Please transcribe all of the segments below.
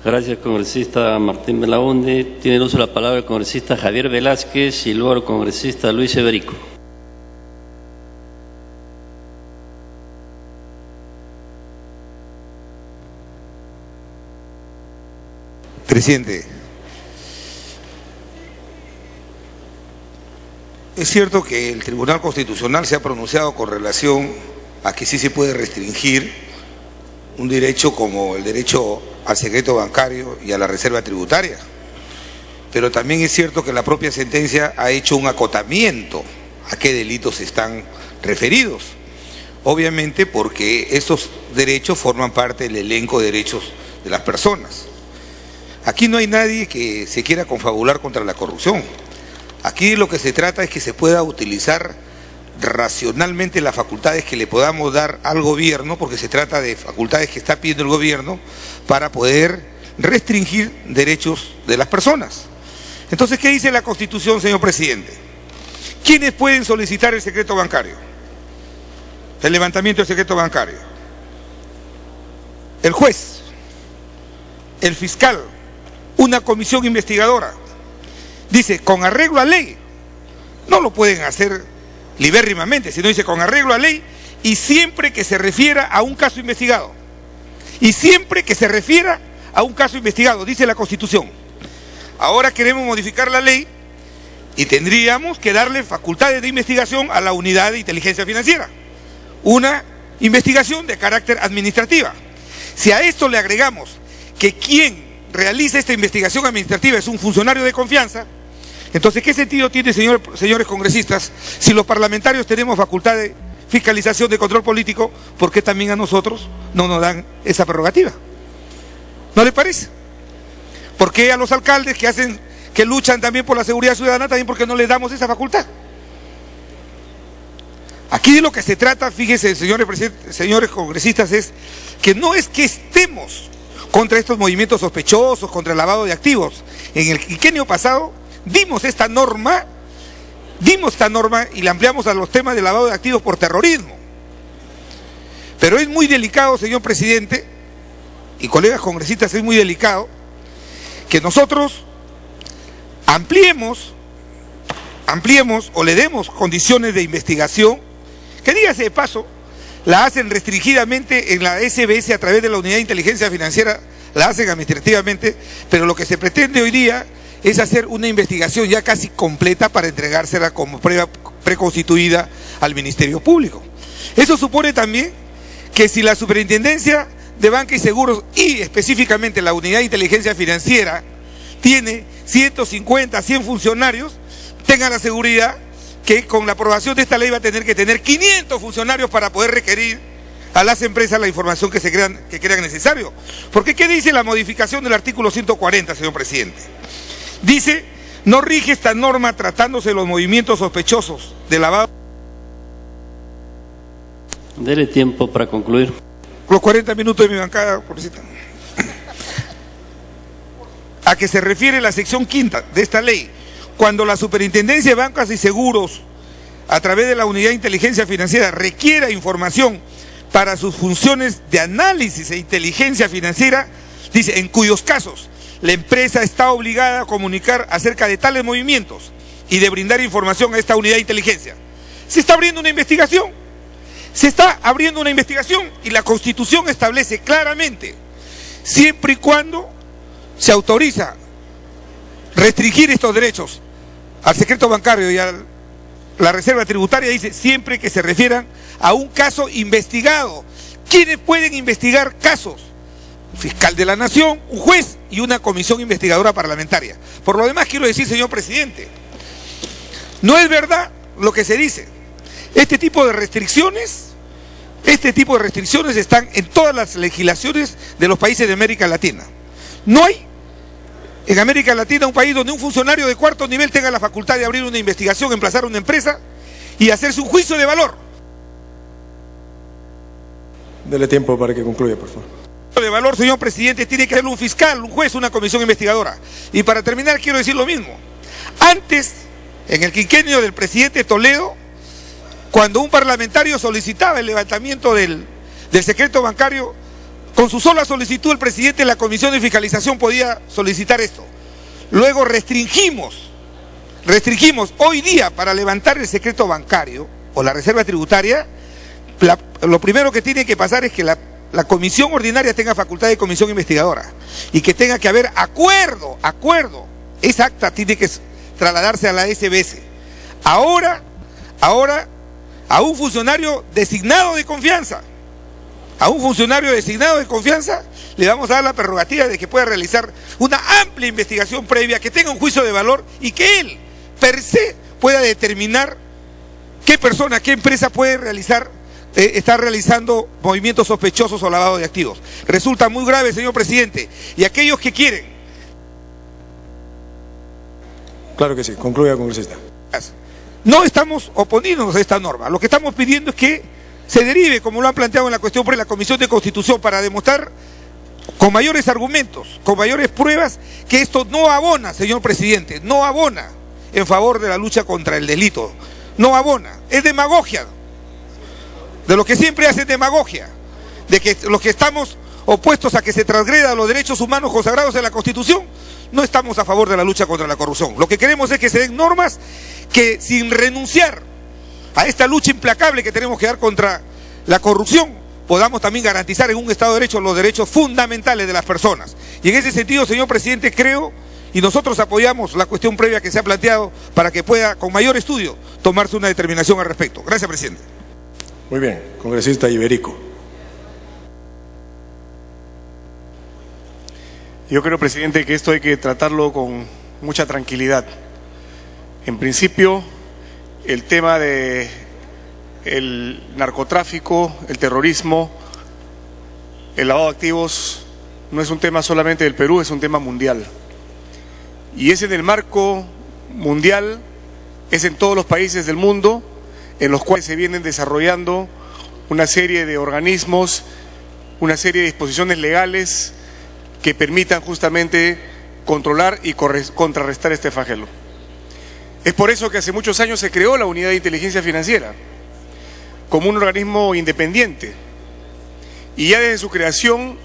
Gracias, congresista Martín Belaunde. Tiene el uso de la palabra el congresista Javier Velázquez y luego el congresista Luis Eberico. Presidente, es cierto que el Tribunal Constitucional se ha pronunciado con relación a que sí se puede restringir un derecho como el derecho al secreto bancario y a la reserva tributaria, pero también es cierto que la propia sentencia ha hecho un acotamiento a qué delitos están referidos, obviamente porque estos derechos forman parte del elenco de derechos de las personas. Aquí no hay nadie que se quiera confabular contra la corrupción. Aquí lo que se trata es que se pueda utilizar racionalmente las facultades que le podamos dar al gobierno, porque se trata de facultades que está pidiendo el gobierno para poder restringir derechos de las personas. Entonces, ¿qué dice la Constitución, señor presidente? ¿Quiénes pueden solicitar el secreto bancario? El levantamiento del secreto bancario. El juez, el fiscal, una comisión investigadora. Dice, con arreglo a ley. No lo pueden hacer libérrimamente, sino dice con arreglo a ley y siempre que se refiera a un caso investigado. Y siempre que se refiera a un caso investigado, dice la Constitución. Ahora queremos modificar la ley y tendríamos que darle facultades de investigación a la unidad de inteligencia financiera. Una investigación de carácter administrativa. Si a esto le agregamos que quien realiza esta investigación administrativa es un funcionario de confianza, entonces, ¿qué sentido tiene, señores congresistas, si los parlamentarios tenemos facultad de fiscalización, de control político, por qué también a nosotros no nos dan esa prerrogativa? ¿No le parece? ¿Por qué a los alcaldes que luchan también por la seguridad ciudadana, también por qué no les damos esa facultad? Aquí de lo que se trata, fíjense, señores congresistas, es que no es que estemos contra estos movimientos sospechosos, contra el lavado de activos. En el quinquenio pasado dimos esta norma y la ampliamos a los temas de lavado de activos por terrorismo. Pero es muy delicado, señor presidente y colegas congresistas, es muy delicado que nosotros ampliemos o le demos condiciones de investigación, que dígase de paso, la hacen restringidamente en la SBS a través de la Unidad de Inteligencia Financiera, la hacen administrativamente, pero lo que se pretende hoy día es hacer una investigación ya casi completa para entregársela como prueba preconstituida al Ministerio Público. Eso supone también que si la Superintendencia de Banca y Seguros y específicamente la Unidad de Inteligencia Financiera tiene 150, 100 funcionarios, tengan la seguridad que con la aprobación de esta ley va a tener que tener 500 funcionarios para poder requerir a las empresas la información que crean necesario. Porque ¿qué dice la modificación del artículo 140, señor presidente? Dice, no rige esta norma tratándose de los movimientos sospechosos de lavado. Dele tiempo para concluir. Los 40 minutos de mi bancada, congresista. A que se refiere la sección quinta de esta ley, cuando la Superintendencia de Bancas y Seguros, a través de la Unidad de Inteligencia Financiera, requiera información para sus funciones de análisis e inteligencia financiera, dice, en cuyos casos la empresa está obligada a comunicar acerca de tales movimientos y de brindar información a esta unidad de inteligencia. Se está abriendo una investigación. Y la Constitución establece claramente, siempre y cuando se autoriza restringir estos derechos al secreto bancario y a la reserva tributaria, dice, siempre que se refieran a un caso investigado. ¿Quiénes pueden investigar casos? Un fiscal de la Nación, un juez y una comisión investigadora parlamentaria. Por lo demás, quiero decir, señor presidente, no es verdad lo que se dice. Este tipo de restricciones están en todas las legislaciones de los países de América Latina. No hay en América Latina un país donde un funcionario de cuarto nivel tenga la facultad de abrir una investigación, emplazar una empresa y hacerse un juicio de valor. Dele tiempo para que concluya, por favor. De valor, señor presidente, tiene que hacerlo un fiscal, un juez, una comisión investigadora. Y para terminar, quiero decir lo mismo. Antes, en el quinquenio del presidente Toledo, cuando un parlamentario solicitaba el levantamiento del secreto bancario, Con su sola solicitud el presidente de la Comisión de Fiscalización podía solicitar esto. Luego restringimos hoy día para levantar el secreto bancario o la reserva tributaria. Lo primero que tiene que pasar es que la comisión ordinaria tenga facultad de comisión investigadora y que tenga que haber acuerdo. Esa acta tiene que trasladarse a la SBS. Ahora, a un funcionario designado de confianza, le vamos a dar la prerrogativa de que pueda realizar una amplia investigación previa, que tenga un juicio de valor y que él, per se, pueda determinar qué persona, qué empresa puede estar realizando movimientos sospechosos o lavado de activos. Resulta muy grave, señor presidente, y aquellos que quieren... Claro que sí, concluya, congresista. No estamos oponiéndonos a esta norma, lo que estamos pidiendo es que se derive, como lo han planteado en la cuestión por la Comisión de Constitución, para demostrar con mayores argumentos, con mayores pruebas, que esto no abona, señor presidente, no abona en favor de la lucha contra el delito, no abona, es demagogia, de lo que siempre hacen demagogia, de que los que estamos opuestos a que se transgredan los derechos humanos consagrados en la Constitución, no estamos a favor de la lucha contra la corrupción. Lo que queremos es que se den normas que, sin renunciar a esta lucha implacable que tenemos que dar contra la corrupción, podamos también garantizar en un Estado de Derecho los derechos fundamentales de las personas. Y en ese sentido, señor presidente, creo, y nosotros apoyamos la cuestión previa que se ha planteado para que pueda, con mayor estudio, tomarse una determinación al respecto. Gracias, presidente. Muy bien, congresista Iberico. Yo creo, presidente, que esto hay que tratarlo con mucha tranquilidad. En principio, el tema de el narcotráfico, el terrorismo, el lavado de activos no es un tema solamente del Perú, es un tema mundial. Y es en el marco mundial, es en todos los países del mundo en los cuales se vienen desarrollando una serie de organismos, una serie de disposiciones legales que permitan justamente controlar y contrarrestar este flagelo. Es por eso que hace muchos años se creó la Unidad de Inteligencia Financiera como un organismo independiente, y ya desde su creación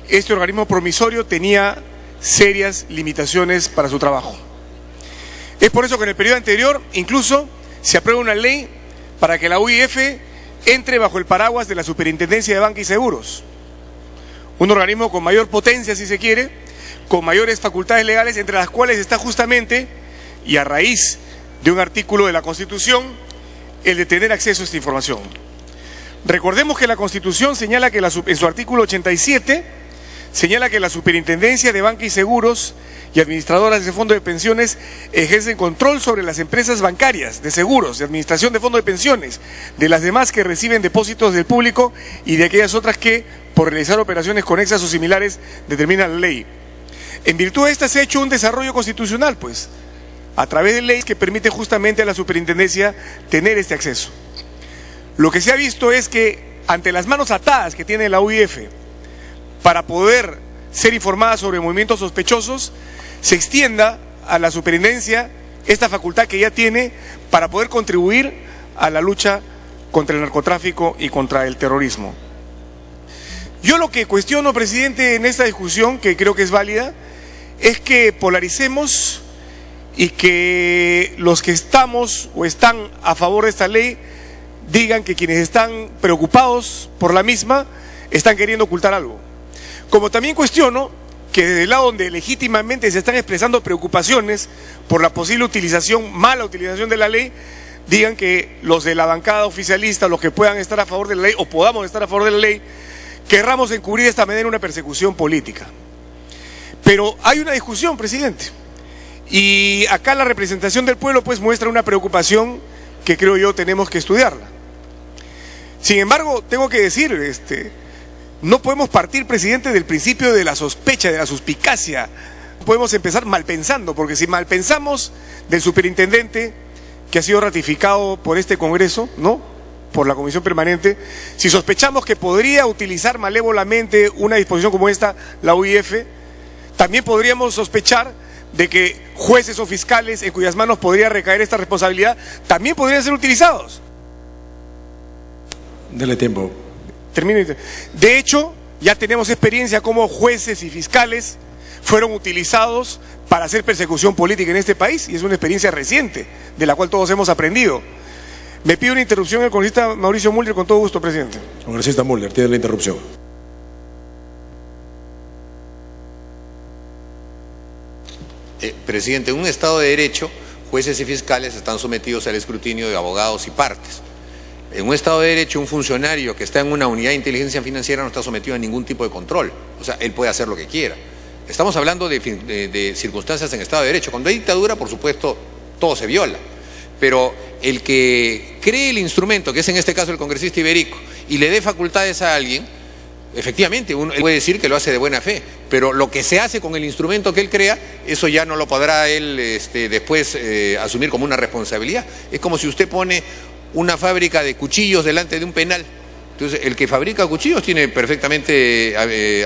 este organismo promisorio tenía serias limitaciones para su trabajo. Es por eso que en el periodo anterior incluso se aprueba una ley para que la UIF entre bajo el paraguas de la Superintendencia de Banca y Seguros, un organismo con mayor potencia, si se quiere, con mayores facultades legales, entre las cuales está justamente, y a raíz de un artículo de la Constitución, el de tener acceso a esta información. Recordemos que la Constitución señala que en su artículo 87 señala que la Superintendencia de Banca y Seguros y administradoras de fondos de pensiones ejercen control sobre las empresas bancarias, de seguros, de administración de fondos de pensiones, de las demás que reciben depósitos del público y de aquellas otras que, por realizar operaciones conexas o similares, determina la ley. En virtud de esta se ha hecho un desarrollo constitucional, pues, a través de leyes que permite justamente a la superintendencia tener este acceso. Lo que se ha visto es que ante las manos atadas que tiene la UIF para poder ser informada sobre movimientos sospechosos, se extienda a la superintendencia esta facultad que ya tiene para poder contribuir a la lucha contra el narcotráfico y contra el terrorismo. Yo lo que cuestiono, presidente, en esta discusión, que creo que es válida, es que polaricemos y que los que estamos o están a favor de esta ley digan que quienes están preocupados por la misma están queriendo ocultar algo. Como también cuestiono que desde el lado donde legítimamente se están expresando preocupaciones por la posible utilización, mala utilización de la ley, digan que los de la bancada oficialista, los que puedan estar a favor de la ley o podamos estar a favor de la ley, querramos encubrir de esta manera una persecución política. Pero hay una discusión, presidente, y acá la representación del pueblo pues muestra una preocupación que creo yo tenemos que estudiarla. Sin embargo, tengo que decir, no podemos partir, presidente, del principio de la sospecha, de la suspicacia. Podemos empezar mal pensando, porque si mal pensamos del superintendente que ha sido ratificado por este Congreso, ¿no?, por la Comisión Permanente, si sospechamos que podría utilizar malévolamente una disposición como esta, la UIF, también podríamos sospechar de que jueces o fiscales en cuyas manos podría recaer esta responsabilidad también podrían ser utilizados. Dele tiempo. Termino. De hecho, Ya tenemos experiencia como jueces y fiscales fueron utilizados para hacer persecución política en este país, y es una experiencia reciente, de la cual todos hemos aprendido. Me pide una interrupción el congresista Mauricio Mulder, con todo gusto, presidente. Congresista Mulder, tiene la interrupción. Presidente, en un Estado de Derecho, jueces y fiscales están sometidos al escrutinio de abogados y partes. En un Estado de Derecho, un funcionario que está en una unidad de inteligencia financiera no está sometido a ningún tipo de control. O sea, él puede hacer lo que quiera. Estamos hablando de circunstancias en Estado de Derecho. Cuando hay dictadura, por supuesto, todo se viola. Pero el que cree el instrumento, que es en este caso el congresista Iberico, y le dé facultades a alguien, efectivamente, uno puede decir que lo hace de buena fe, pero lo que se hace con el instrumento que él crea, eso ya no lo podrá él después asumir como una responsabilidad. Es como si usted pone una fábrica de cuchillos delante de un penal. Entonces, el que fabrica cuchillos tiene perfectamente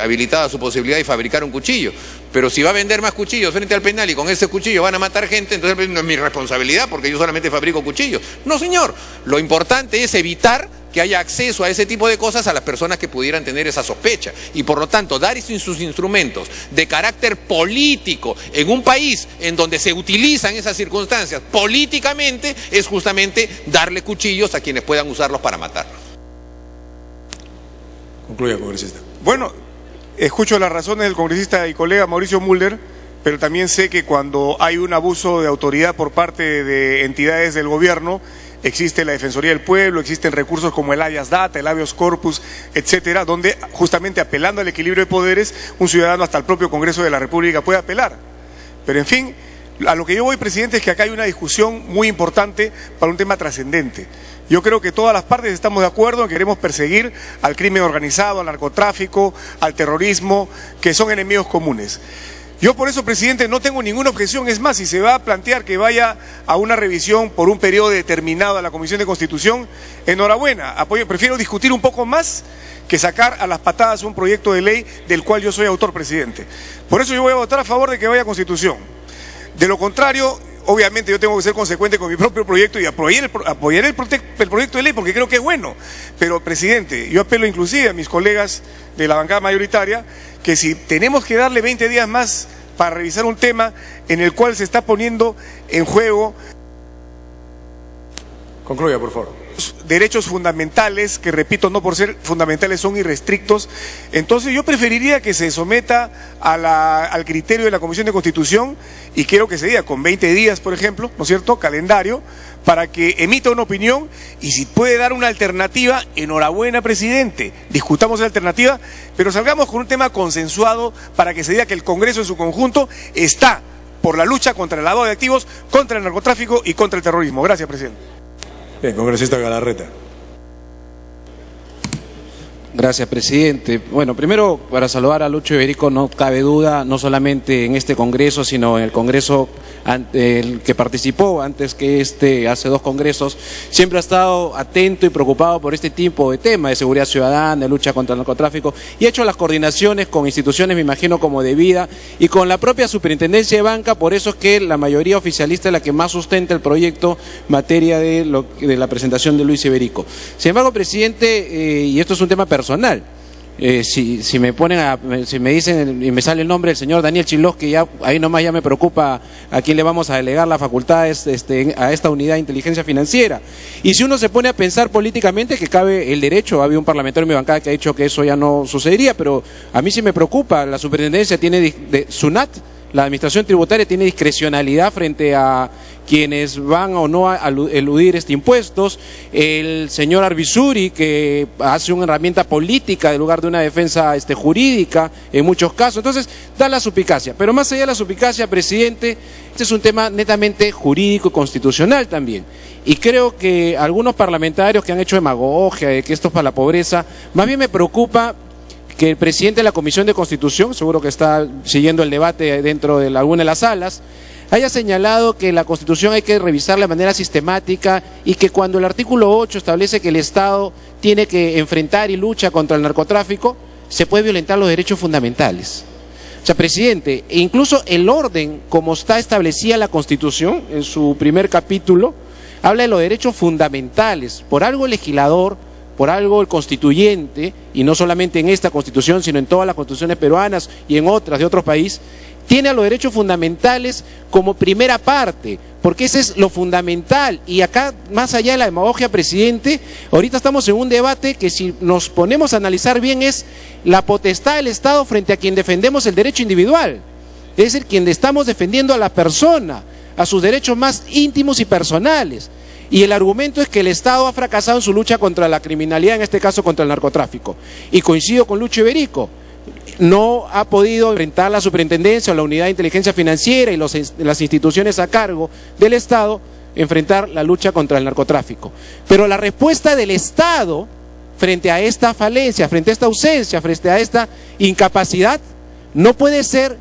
habilitada su posibilidad de fabricar un cuchillo, pero si va a vender más cuchillos frente al penal y con ese cuchillo van a matar gente, entonces no es mi responsabilidad porque yo solamente fabrico cuchillos. No, señor, lo importante es evitar que haya acceso a ese tipo de cosas a las personas que pudieran tener esa sospecha, y por lo tanto dar sus instrumentos de carácter político en un país en donde se utilizan esas circunstancias políticamente es justamente darle cuchillos a quienes puedan usarlos para matar. Concluya, congresista. Bueno, escucho las razones del congresista y colega Mauricio Mulder, pero también sé que cuando hay un abuso de autoridad por parte de entidades del gobierno, existe la Defensoría del Pueblo, existen recursos como el habeas data, el habeas corpus, etcétera, donde justamente apelando al equilibrio de poderes, un ciudadano hasta el propio Congreso de la República puede apelar. Pero en fin, a lo que yo voy, presidente, es que acá hay una discusión muy importante para un tema trascendente. Yo creo que todas las partes estamos de acuerdo en que queremos perseguir al crimen organizado, al narcotráfico, al terrorismo, que son enemigos comunes. Yo por eso, presidente, no tengo ninguna objeción. Es más, si se va a plantear que vaya a una revisión por un periodo determinado a la Comisión de Constitución, enhorabuena, apoyo. Prefiero discutir un poco más que sacar a las patadas un proyecto de ley del cual yo soy autor, presidente. Por eso yo voy a votar a favor de que vaya a Constitución. De lo contrario, obviamente yo tengo que ser consecuente con mi propio proyecto y apoyaré el proyecto de ley porque creo que es bueno. Pero, presidente, yo apelo inclusive a mis colegas de la bancada mayoritaria que si tenemos que darle 20 días más para revisar un tema en el cual se está poniendo en juego... Concluya, por favor. Derechos fundamentales, que repito, no por ser fundamentales son irrestrictos, entonces yo preferiría que se someta al criterio de la Comisión de Constitución y quiero que se diga con 20 días, por ejemplo, ¿no es cierto?, calendario, para que emita una opinión y si puede dar una alternativa, enhorabuena, presidente, discutamos la alternativa, pero salgamos con un tema consensuado para que se diga que el Congreso en su conjunto está por la lucha contra el lavado de activos, contra el narcotráfico y contra el terrorismo. Gracias, presidente. Bien, congresista Galarreta. Gracias, presidente. Bueno, primero, para saludar a Lucho Iberico, no cabe duda, no solamente en este Congreso, sino en el Congreso el que participó antes que hace 2 congresos, siempre ha estado atento y preocupado por este tipo de temas de seguridad ciudadana, de lucha contra el narcotráfico, y ha hecho las coordinaciones con instituciones, me imagino, como Debida, y con la propia Superintendencia de Banca. Por eso es que la mayoría oficialista es la que más sustenta el proyecto en materia de la presentación de Luis Iberico. Sin embargo, presidente, y esto es un tema personal, si me dicen y me sale el nombre del señor Daniel Chilos, que ya ahí nomás ya me preocupa a quién le vamos a delegar las facultades a esta unidad de inteligencia financiera. Y si uno se pone a pensar políticamente, que cabe el derecho, había un parlamentario en mi bancada que ha dicho que eso ya no sucedería, pero a mí sí me preocupa. La superintendencia tiene SUNAT, la administración tributaria tiene discrecionalidad frente a quienes van o no a eludir impuestos. El señor Arbizuri, que hace una herramienta política en lugar de una defensa jurídica en muchos casos. Entonces, da la suspicacia. Pero más allá de la suspicacia, presidente, este es un tema netamente jurídico y constitucional también. Y creo que algunos parlamentarios que han hecho demagogia de que esto es para la pobreza, más bien me preocupa que el presidente de la Comisión de Constitución, seguro que está siguiendo el debate dentro de alguna de las salas, haya señalado que la Constitución hay que revisarla de manera sistemática y que cuando el artículo 8 establece que el Estado tiene que enfrentar y lucha contra el narcotráfico, se puede violentar los derechos fundamentales. O sea, presidente, e incluso el orden como está establecida la Constitución en su primer capítulo, habla de los derechos fundamentales. Por algo el legislador por algo el constituyente, y no solamente en esta constitución, sino en todas las constituciones peruanas y en otras de otros países, tiene a los derechos fundamentales como primera parte, porque ese es lo fundamental. Y acá, más allá de la demagogia, presidente, ahorita estamos en un debate que, si nos ponemos a analizar bien, es la potestad del Estado frente a quien defendemos el derecho individual. Es decir, quien estamos defendiendo a la persona, a sus derechos más íntimos y personales. Y el argumento es que el Estado ha fracasado en su lucha contra la criminalidad, en este caso contra el narcotráfico. Y coincido con Lucho Iberico, no ha podido enfrentar la superintendencia o la unidad de inteligencia financiera y las instituciones a cargo del Estado, enfrentar la lucha contra el narcotráfico. Pero la respuesta del Estado frente a esta falencia, frente a esta ausencia, frente a esta incapacidad, no puede ser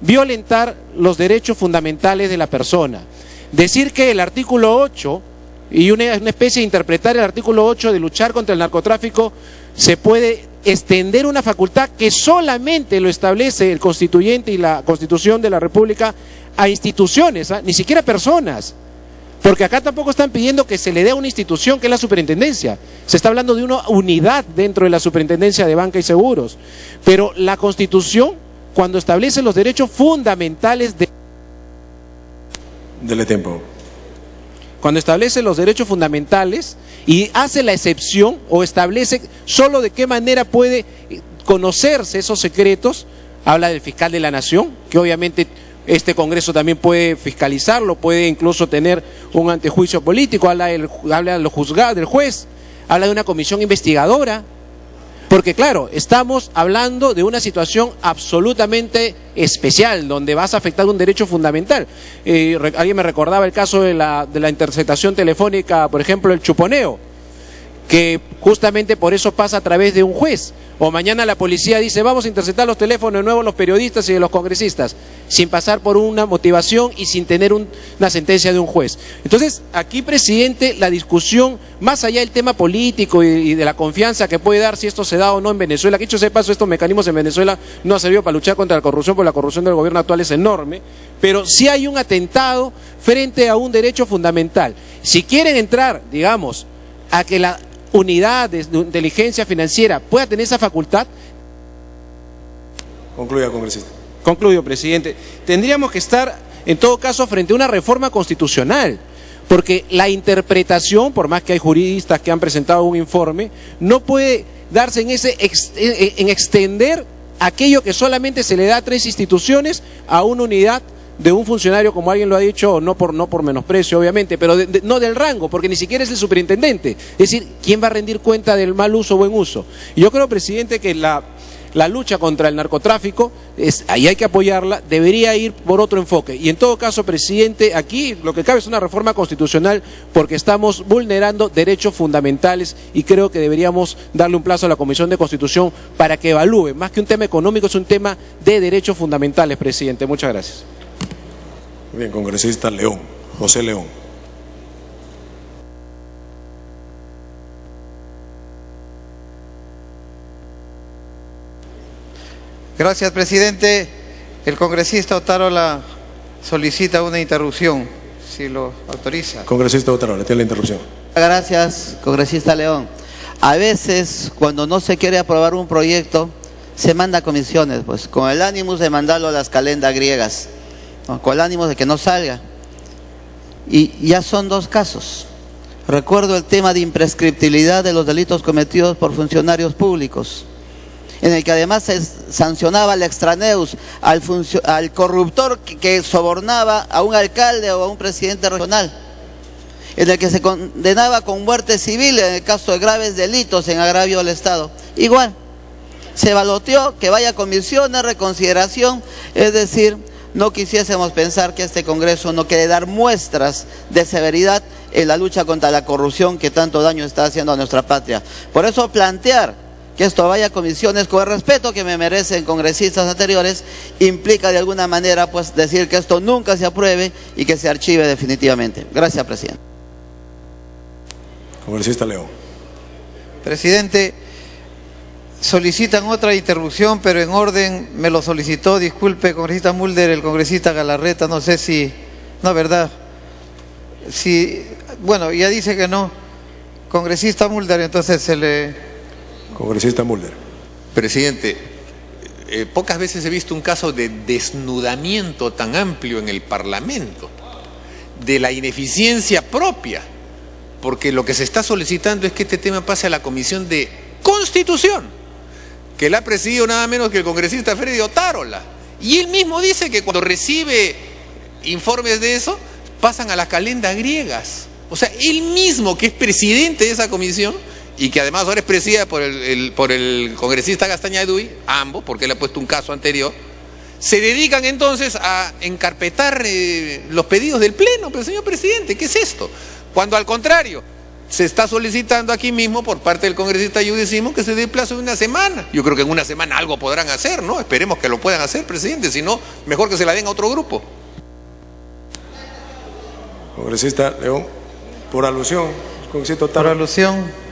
violentar los derechos fundamentales de la persona. Decir que el artículo 8, y una especie de interpretar el artículo 8 de luchar contra el narcotráfico, se puede extender una facultad que solamente lo establece el constituyente y la Constitución de la República a instituciones, ni siquiera personas. Porque acá tampoco están pidiendo que se le dé a una institución que es la superintendencia. Se está hablando de una unidad dentro de la superintendencia de banca y seguros. Pero la Constitución, cuando establece los derechos fundamentales de... Dele tiempo. Cuando establece los derechos fundamentales y hace la excepción o establece solo de qué manera puede conocerse esos secretos, habla del fiscal de la nación, que obviamente este Congreso también puede fiscalizarlo, puede incluso tener un antejuicio político, habla de los juzgados, del juez, habla de una comisión investigadora. Porque claro, estamos hablando de una situación absolutamente especial, donde vas a afectar un derecho fundamental. Alguien me recordaba el caso de la interceptación telefónica, por ejemplo, el chuponeo, que justamente por eso pasa a través de un juez. O mañana la policía dice, vamos a interceptar los teléfonos de nuevo de los periodistas y de los congresistas, sin pasar por una motivación y sin tener una sentencia de un juez. Entonces, aquí, presidente, la discusión, más allá del tema político y de la confianza que puede dar si esto se da o no en Venezuela, que dicho sea de paso, estos mecanismos en Venezuela no han servido para luchar contra la corrupción, porque la corrupción del gobierno actual es enorme, pero sí hay un atentado frente a un derecho fundamental. Si quieren entrar, digamos, a que la unidad de inteligencia financiera pueda tener esa facultad. Concluya, congresista. Concluyo, presidente. Tendríamos que estar, en todo caso, frente a una reforma constitucional, porque la interpretación, por más que hay juristas que han presentado un informe, no puede darse en extender aquello que solamente se le da a 3 instituciones a una unidad de un funcionario, como alguien lo ha dicho, no por menosprecio, obviamente, pero no del rango, porque ni siquiera es el superintendente. Es decir, ¿quién va a rendir cuenta del mal uso o buen uso? Y yo creo, presidente, que la lucha contra el narcotráfico, ahí hay que apoyarla, debería ir por otro enfoque. Y en todo caso, presidente, aquí lo que cabe es una reforma constitucional, porque estamos vulnerando derechos fundamentales y creo que deberíamos darle un plazo a la Comisión de Constitución para que evalúe. Más que un tema económico, es un tema de derechos fundamentales, presidente. Muchas gracias. Bien, congresista León, José León. Gracias, presidente. El congresista Otárola solicita una interrupción, si lo autoriza. Congresista Otárola, tiene la interrupción. Gracias, congresista León. A veces, cuando no se quiere aprobar un proyecto, se manda a comisiones, pues, con el ánimo de mandarlo a las calendas griegas, ¿no? Con el ánimo de que no salga. Y ya son 2 casos. Recuerdo el tema de imprescriptibilidad de los delitos cometidos por funcionarios públicos, en el que además se sancionaba al extraneus, al corruptor que sobornaba a un alcalde o a un presidente regional, en el que se condenaba con muerte civil en el caso de graves delitos en agravio al Estado. Igual, se baloteó que vaya a comisiones, reconsideración, es decir, no quisiésemos pensar que este Congreso no quiere dar muestras de severidad en la lucha contra la corrupción que tanto daño está haciendo a nuestra patria. Por eso plantear que esto vaya a comisiones, con el respeto que me merecen congresistas anteriores, implica de alguna manera pues decir que esto nunca se apruebe y que se archive definitivamente. Gracias, presidente. Congresista León. Presidente, solicitan otra interrupción, pero en orden me lo solicitó, disculpe, congresista Mulder, el congresista Galarreta, no sé si, no, ¿verdad? Si, bueno, ya dice que no. Congresista Mulder, entonces se le... Congresista Mulder. Presidente, pocas veces he visto un caso de desnudamiento tan amplio en el Parlamento, de la ineficiencia propia, porque lo que se está solicitando es que este tema pase a la Comisión de Constitución, que la ha presidido nada menos que el congresista Freddy Otárola, y él mismo dice que cuando recibe informes de eso, pasan a las calendas griegas. O sea, él mismo, que es presidente de esa comisión, y que además ahora es presidida por el congresista Gastaña Duy, ambos, porque él ha puesto un caso anterior, se dedican entonces a encarpetar los pedidos del Pleno. Pero señor presidente, ¿qué es esto? Cuando al contrario, se está solicitando aquí mismo por parte del congresista Yudisimo que se dé plazo de una semana. Yo creo que en una semana algo podrán hacer, ¿no? Esperemos que lo puedan hacer, presidente, si no, mejor que se la den a otro grupo. Congresista León, por alusión, congresista Otárola. Por alusión.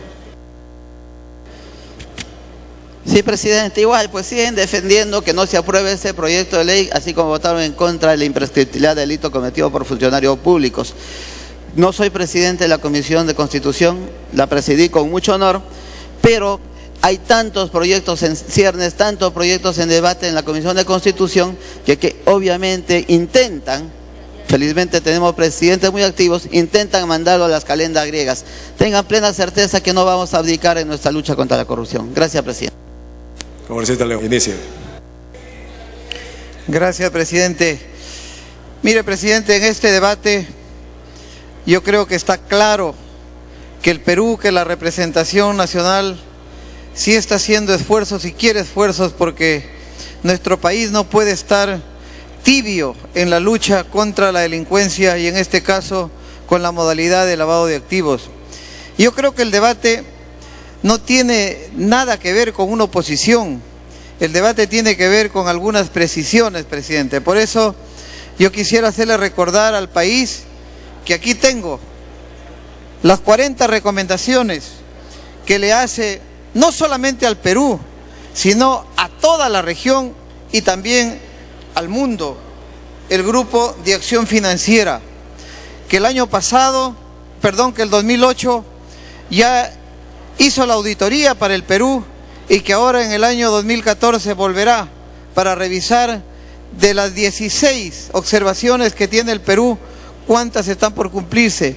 Sí, presidente, igual, pues siguen defendiendo que no se apruebe ese proyecto de ley, así como votaron en contra de la imprescriptibilidad de delito cometido por funcionarios públicos. No soy presidente de la Comisión de Constitución, la presidí con mucho honor, pero hay tantos proyectos en ciernes, tantos proyectos en debate en la Comisión de Constitución, que obviamente intentan, felizmente tenemos presidentes muy activos, intentan mandarlo a las calendas griegas. Tengan plena certeza que no vamos a abdicar en nuestra lucha contra la corrupción. Gracias, presidente. Congresista León, inicia. Gracias, presidente. Mire, presidente, en este debate yo creo que está claro que el Perú, que la representación nacional sí está haciendo esfuerzos y quiere esfuerzos, porque nuestro país no puede estar tibio en la lucha contra la delincuencia y en este caso con la modalidad de lavado de activos. Yo creo que el debate no tiene nada que ver con una oposición, el debate tiene que ver con algunas precisiones, presidente. Por eso yo quisiera hacerle recordar al país que aquí tengo las 40 recomendaciones que le hace no solamente al Perú, sino a toda la región y también al mundo, el Grupo de Acción Financiera, que el año pasado, que el 2008 ya hizo la auditoría para el Perú y que ahora en el año 2014 volverá para revisar de las 16 observaciones que tiene el Perú, cuántas están por cumplirse.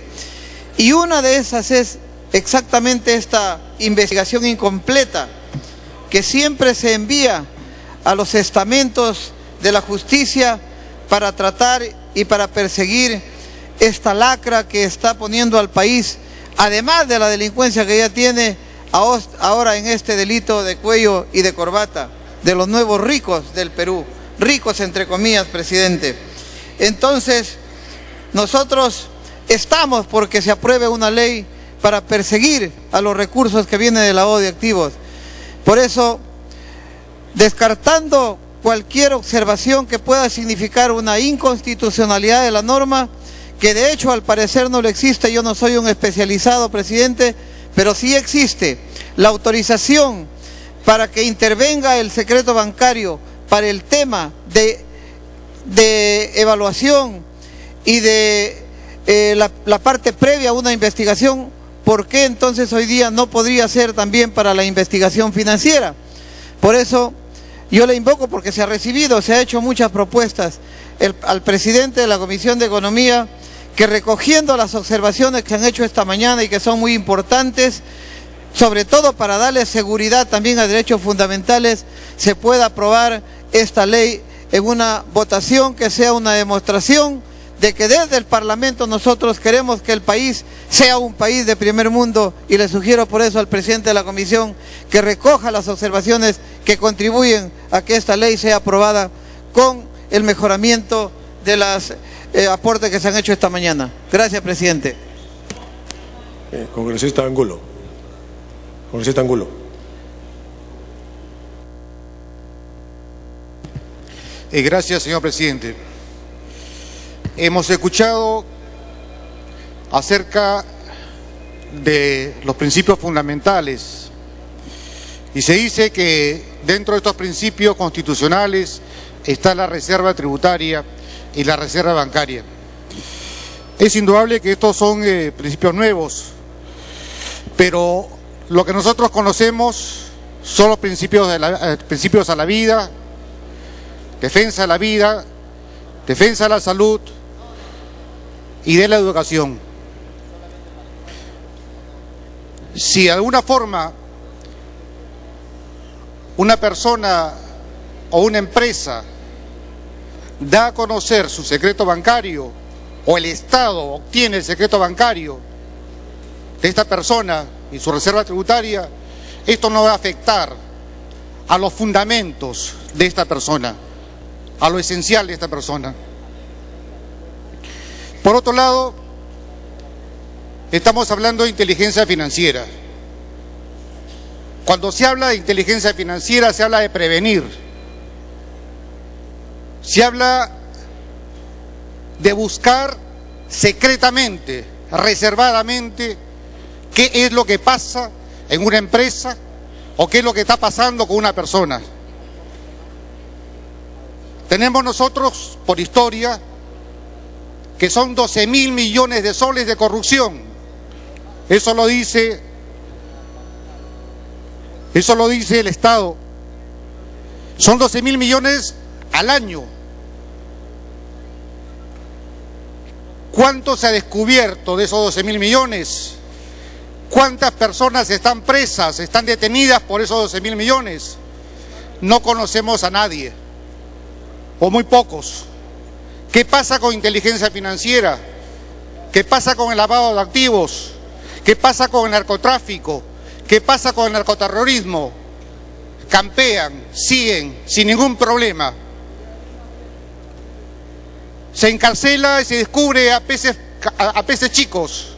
Y una de esas es exactamente esta investigación incompleta que siempre se envía a los estamentos de la justicia para tratar y para perseguir esta lacra que está poniendo al país, además de la delincuencia que ya tiene ahora en este delito de cuello y de corbata, de los nuevos ricos del Perú, ricos entre comillas, presidente. Entonces, nosotros estamos porque se apruebe una ley para perseguir a los recursos que vienen del lavado de activos. Por eso, descartando cualquier observación que pueda significar una inconstitucionalidad de la norma, que de hecho al parecer no lo existe, yo no soy un especializado, presidente, pero sí existe la autorización para que intervenga el secreto bancario para el tema de evaluación y de la parte previa a una investigación. ¿Por qué entonces hoy día no podría ser también para la investigación financiera? Por eso yo le invoco, porque se ha hecho muchas propuestas al presidente de la Comisión de Economía, que recogiendo las observaciones que han hecho esta mañana y que son muy importantes, sobre todo para darle seguridad también a derechos fundamentales, se pueda aprobar esta ley en una votación que sea una demostración de que desde el Parlamento nosotros queremos que el país sea un país de primer mundo, y le sugiero por eso al presidente de la Comisión que recoja las observaciones que contribuyen a que esta ley sea aprobada con el mejoramiento de los aportes que se han hecho esta mañana. Gracias, presidente. Congresista Angulo. Congresista Angulo. Gracias, señor presidente. Hemos escuchado acerca de los principios fundamentales y se dice que dentro de estos principios constitucionales está la reserva tributaria y la reserva bancaria. Es indudable que estos son principios nuevos, pero lo que nosotros conocemos son los principios a la vida, defensa de la vida, defensa de la salud y de la educación. Si de alguna forma una persona o una empresa da a conocer su secreto bancario o el Estado obtiene el secreto bancario de esta persona y su reserva tributaria, esto no va a afectar a los fundamentos de esta persona, a lo esencial de esta persona. Por otro lado, estamos hablando de inteligencia financiera. Cuando se habla de inteligencia financiera, se habla de prevenir. Se habla de buscar secretamente, reservadamente, qué es lo que pasa en una empresa o qué es lo que está pasando con una persona. Tenemos nosotros, por historia, que son 12.000 millones de soles de corrupción. Eso lo dice el Estado. Son 12.000 millones al año. ¿Cuánto se ha descubierto de esos 12.000 millones? ¿Cuántas personas están presas, están detenidas por esos 12.000 millones? No conocemos a nadie, o muy pocos. ¿Qué pasa con inteligencia financiera? ¿Qué pasa con el lavado de activos? ¿Qué pasa con el narcotráfico? ¿Qué pasa con el narcoterrorismo? Campean, siguen, sin ningún problema. Se encarcela y se descubre a peces chicos,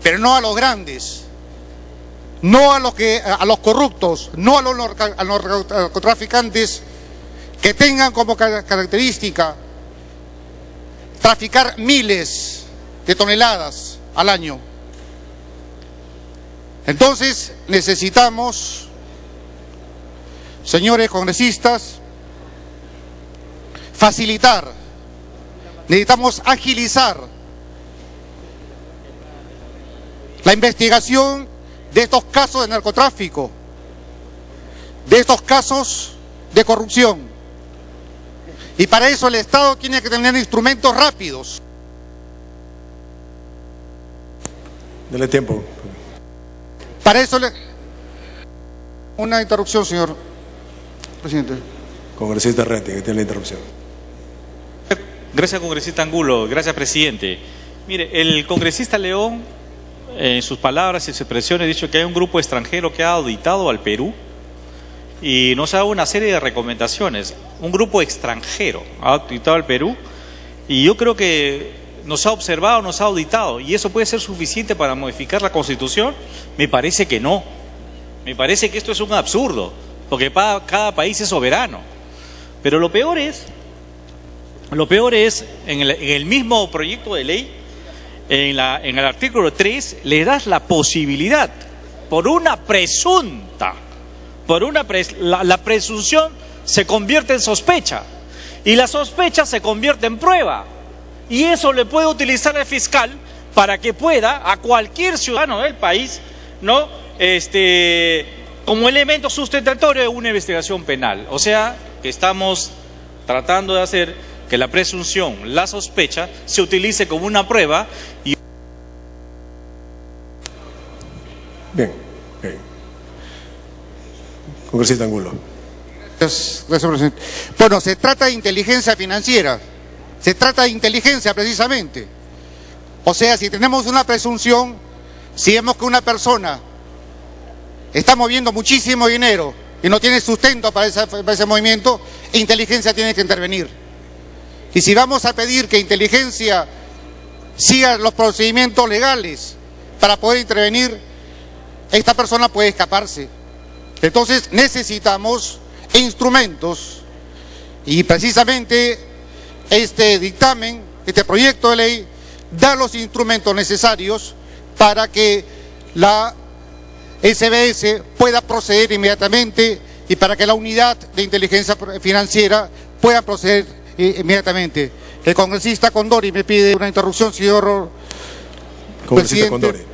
pero no a los grandes, no a los corruptos, no a los narcotraficantes que tengan como característica traficar miles de toneladas al año. Entonces necesitamos, señores congresistas, facilitar, necesitamos agilizar la investigación de estos casos de narcotráfico, de estos casos de corrupción. Y para eso el Estado tiene que tener instrumentos rápidos. Dele tiempo. Para eso una interrupción, señor presidente. Congresista Reti, que tiene la interrupción. Gracias, congresista Angulo. Gracias, presidente. Mire, el congresista León, en sus palabras y sus expresiones, ha dicho que hay un grupo extranjero que ha auditado al Perú y nos ha dado una serie de recomendaciones. Un grupo extranjero ha auditado al Perú y yo creo que nos ha observado, nos ha auditado, y eso puede ser suficiente para modificar la Constitución. Me parece que no. Me parece que esto es un absurdo, porque cada país es soberano. Pero lo peor es en el mismo proyecto de ley, en el artículo 3, le das la posibilidad, por una presunta, la presunción se convierte en sospecha, y la sospecha se convierte en prueba. Y eso le puede utilizar el fiscal para que pueda a cualquier ciudadano del país, ¿no? Como elemento sustentatorio de una investigación penal. O sea, que estamos tratando de hacer que la presunción, la sospecha, se utilice como una prueba. Bien. Congresista Angulo. Gracias, presidente. Bueno, se trata de inteligencia financiera. Se trata de inteligencia precisamente. O sea, si tenemos una presunción, si vemos que una persona está moviendo muchísimo dinero y no tiene sustento para ese movimiento, inteligencia tiene que intervenir. Y si vamos a pedir que inteligencia siga los procedimientos legales para poder intervenir, esta persona puede escaparse. Entonces necesitamos instrumentos, y precisamente este dictamen, este proyecto de ley, da los instrumentos necesarios para que la SBS pueda proceder inmediatamente y para que la unidad de inteligencia financiera pueda proceder inmediatamente. El congresista Condori me pide una interrupción, señor congresista presidente. Condori.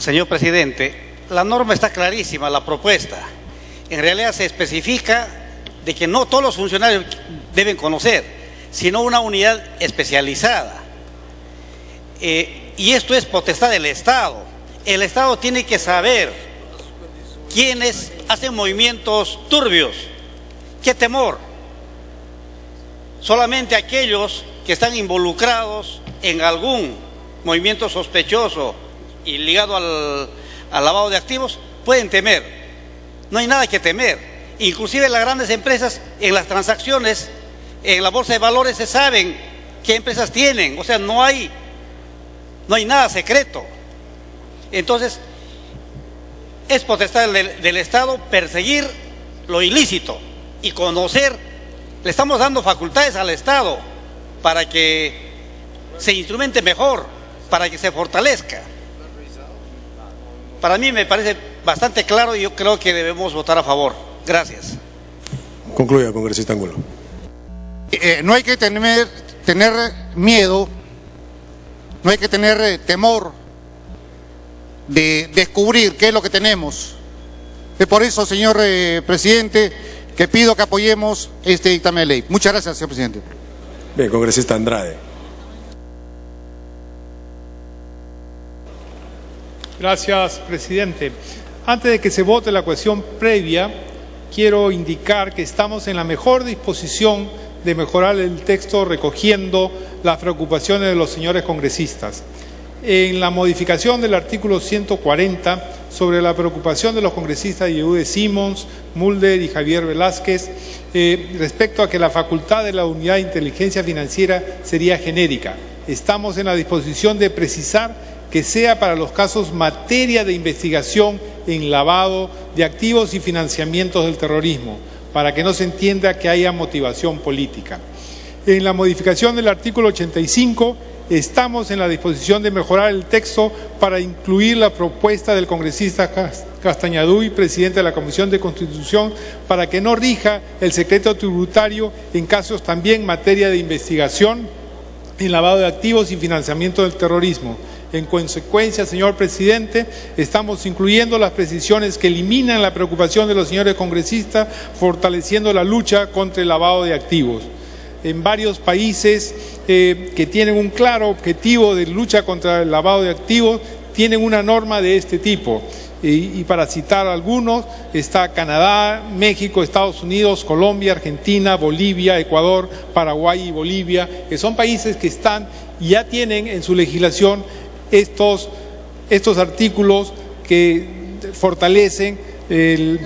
Señor presidente, la norma está clarísima, la propuesta. En realidad se especifica de que no todos los funcionarios deben conocer, sino una unidad especializada. Y esto es potestad del Estado. El Estado tiene que saber quiénes hacen movimientos turbios. ¿Qué temor? Solamente aquellos que están involucrados en algún movimiento sospechoso y ligado al lavado de activos pueden temer. No hay nada que temer. Inclusive las grandes empresas en las transacciones, en la bolsa de valores se saben qué empresas tienen. O sea, no hay nada secreto. Entonces, es potestad del Estado perseguir lo ilícito y conocer. Le estamos dando facultades al Estado para que se instrumente mejor, para que se fortalezca. Para mí me parece bastante claro y yo creo que debemos votar a favor. Gracias. Concluya, congresista Angulo. No hay que tener miedo, no hay que tener temor de descubrir qué es lo que tenemos. Es por eso, señor presidente, que pido que apoyemos este dictamen de ley. Muchas gracias, señor presidente. Bien, congresista Andrade. Gracias, presidente. Antes de que se vote la cuestión previa, quiero indicar que estamos en la mejor disposición de mejorar el texto recogiendo las preocupaciones de los señores congresistas. En la modificación del artículo 140 sobre la preocupación de los congresistas Yehude Simons, Mulder y Javier Velázquez respecto a que la facultad de la Unidad de Inteligencia Financiera sería genérica. Estamos en la disposición de precisar que sea para los casos materia de investigación en lavado de activos y financiamientos del terrorismo, para que no se entienda que haya motivación política. En la modificación del artículo 85, estamos en la disposición de mejorar el texto para incluir la propuesta del congresista Castañaduy, presidente de la Comisión de Constitución, para que no rija el secreto tributario en casos también materia de investigación en lavado de activos y financiamiento del terrorismo. En consecuencia, señor presidente, estamos incluyendo las precisiones que eliminan la preocupación de los señores congresistas, fortaleciendo la lucha contra el lavado de activos. En varios países que tienen un claro objetivo de lucha contra el lavado de activos, tienen una norma de este tipo. Y para citar algunos, está Canadá, México, Estados Unidos, Colombia, Argentina, Bolivia, Ecuador, Paraguay y Bolivia, que son países que están y ya tienen en su legislación estos artículos que fortalecen el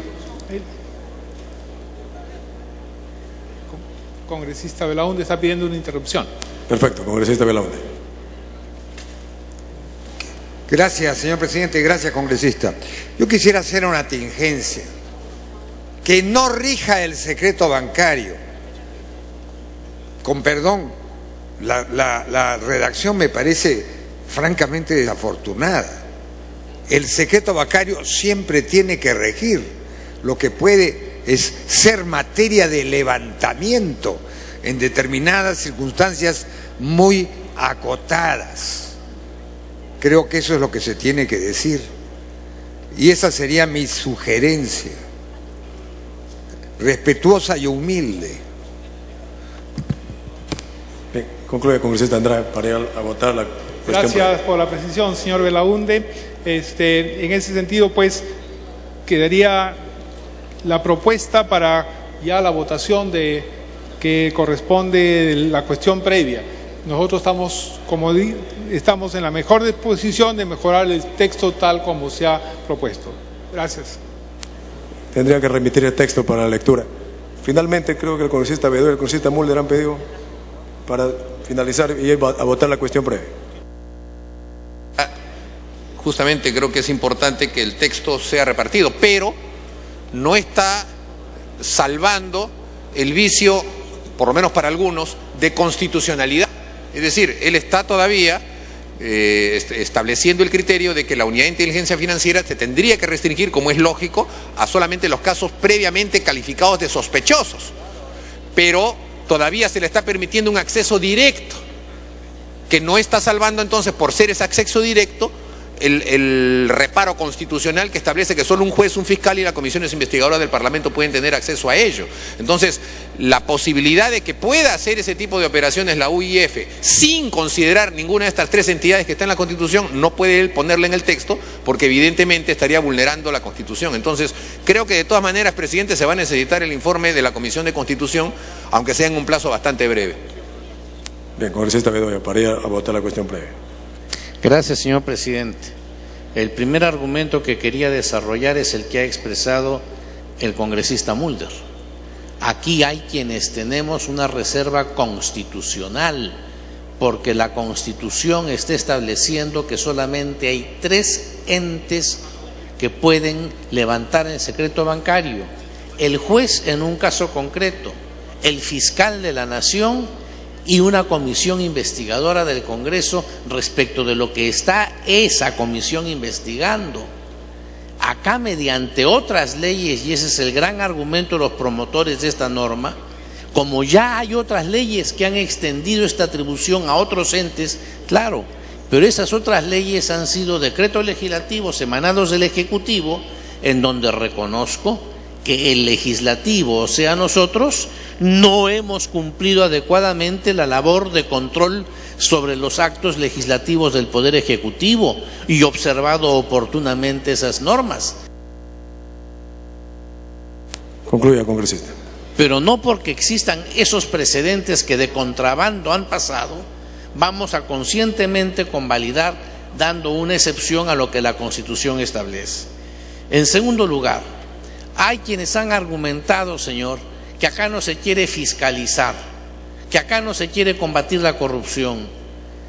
congresista Belaúnde está pidiendo una interrupción. Perfecto, congresista Belaúnde. Gracias, señor presidente, gracias, congresista. Yo quisiera hacer una tingencia. Que no rija el secreto bancario. Con perdón, la redacción me parece francamente desafortunada. El secreto bancario siempre tiene que regir. Lo que puede es ser materia de levantamiento en determinadas circunstancias muy acotadas. Creo que eso es lo que se tiene que decir. Y esa sería mi sugerencia, respetuosa y humilde. Bien, concluye, congresista Andrade, para ir a votar la cuestión. Gracias por la precisión, señor Belaúnde. En ese sentido, pues, quedaría la propuesta para ya la votación que corresponde la cuestión previa. Nosotros estamos, estamos en la mejor disposición de mejorar el texto tal como se ha propuesto. Gracias. Tendría que remitir el texto para la lectura. Finalmente, creo que el congresista Bedoya y el congresista Mulder han pedido para finalizar y ir a votar la cuestión previa. Justamente creo que es importante que el texto sea repartido, pero no está salvando el vicio, por lo menos para algunos, de constitucionalidad. Es decir, él está todavía estableciendo el criterio de que la unidad de inteligencia financiera se tendría que restringir, como es lógico, a solamente los casos previamente calificados de sospechosos. Pero todavía se le está permitiendo un acceso directo, que no está salvando entonces, por ser ese acceso directo, el reparo constitucional que establece que solo un juez, un fiscal y las comisiones investigadoras del Parlamento pueden tener acceso a ello. Entonces, la posibilidad de que pueda hacer ese tipo de operaciones la UIF sin considerar ninguna de estas tres entidades que está en la Constitución, no puede él ponerla en el texto porque evidentemente estaría vulnerando la Constitución. Entonces, creo que de todas maneras, presidente, se va a necesitar el informe de la Comisión de Constitución, aunque sea en un plazo bastante breve. Bien, congresista Bedoya, para ir a votar la cuestión previa. Gracias, señor presidente. El primer argumento que quería desarrollar es el que ha expresado el congresista Mulder. Aquí hay quienes tenemos una reserva constitucional, porque la Constitución está estableciendo que solamente hay 3 entes que pueden levantar el secreto bancario: el juez en un caso concreto, el fiscal de la Nación y una comisión investigadora del Congreso respecto de lo que está esa comisión investigando. Acá, mediante otras leyes, y ese es el gran argumento de los promotores de esta norma, como ya hay otras leyes que han extendido esta atribución a otros entes, claro, pero esas otras leyes han sido decretos legislativos emanados del Ejecutivo, en donde reconozco que el legislativo, o sea nosotros, no hemos cumplido adecuadamente la labor de control sobre los actos legislativos del Poder Ejecutivo y observado oportunamente esas normas. Concluya, congresista. Pero no porque existan esos precedentes que de contrabando han pasado, vamos a conscientemente convalidar dando una excepción a lo que la Constitución establece. En segundo lugar, hay quienes han argumentado, señor, que acá no se quiere fiscalizar, que acá no se quiere combatir la corrupción.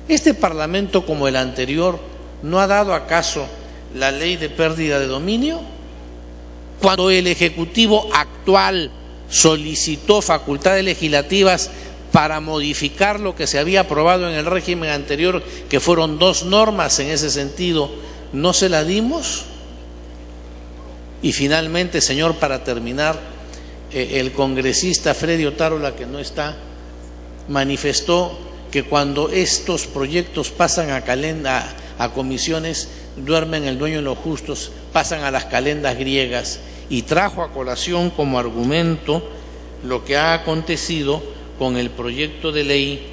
Este Parlamento, como el anterior, ¿no ha dado acaso la ley de pérdida de dominio? Cuando el Ejecutivo actual solicitó facultades legislativas para modificar lo que se había aprobado en el régimen anterior, que fueron 2 normas en ese sentido, ¿no se la dimos? Y finalmente, señor, para terminar, el congresista Freddy Otárola, que no está, manifestó que cuando estos proyectos pasan a comisiones, duermen el dueño de los justos, pasan a las calendas griegas, y trajo a colación como argumento lo que ha acontecido con el proyecto de ley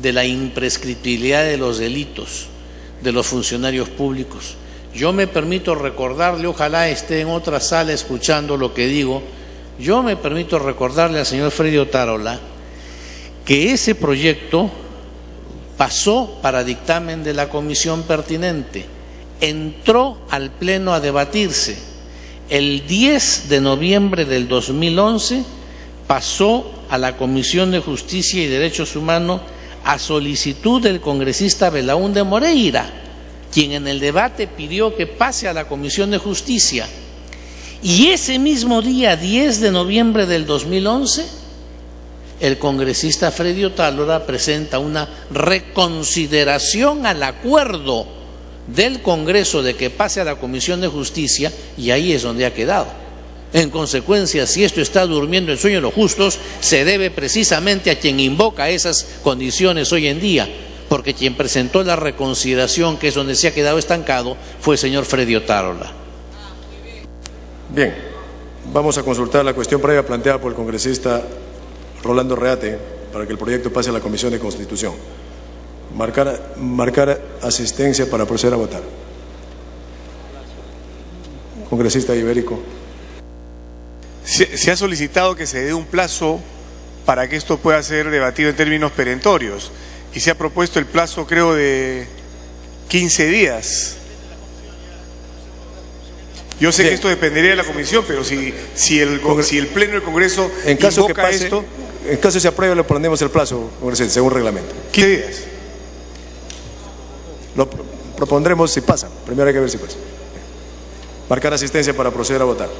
de la imprescriptibilidad de los delitos de los funcionarios públicos. Yo me permito recordarle, ojalá esté en otra sala escuchando lo que digo, yo me permito recordarle al señor Freddy Otárola que ese proyecto pasó para dictamen de la comisión pertinente, entró al Pleno a debatirse. El 10 de noviembre del 2011 pasó a la Comisión de Justicia y Derechos Humanos a solicitud del congresista Belaúnde Moreira, quien en el debate pidió que pase a la Comisión de Justicia. Y ese mismo día, 10 de noviembre del 2011, el congresista Freddy Otárola presenta una reconsideración al acuerdo del Congreso de que pase a la Comisión de Justicia, y ahí es donde ha quedado. En consecuencia, si esto está durmiendo el sueño de los justos, se debe precisamente a quien invoca esas condiciones hoy en día, porque quien presentó la reconsideración, que es donde se ha quedado estancado, fue el señor Freddy Otárola. Bien, vamos a consultar la cuestión previa planteada por el congresista Rolando Reate para que el proyecto pase a la Comisión de Constitución. Marcar asistencia para proceder a votar. Congresista Ibérico. Se ha solicitado que se dé un plazo para que esto pueda ser debatido en términos perentorios y se ha propuesto el plazo, creo, de 15 días. Yo sé que esto dependería de la comisión, pero si el Pleno del Congreso en caso invoca que pase, esto... En caso se apruebe, le ponemos el plazo, congresista, según reglamento. 15 días. Lo propondremos si pasa. Primero hay que ver si pasa. Marcar asistencia para proceder a votar.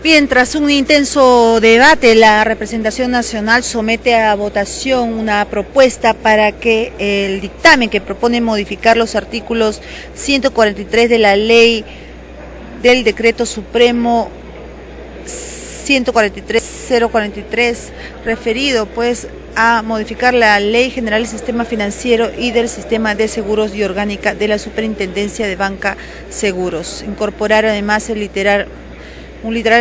Bien, tras un intenso debate, la representación nacional somete a votación una propuesta para que el dictamen que propone modificar los artículos 143 de la ley del decreto supremo 143-043, referido pues a modificar la Ley General del Sistema Financiero y del Sistema de Seguros y orgánica de la Superintendencia de Banca Seguros. Incorporar además un literal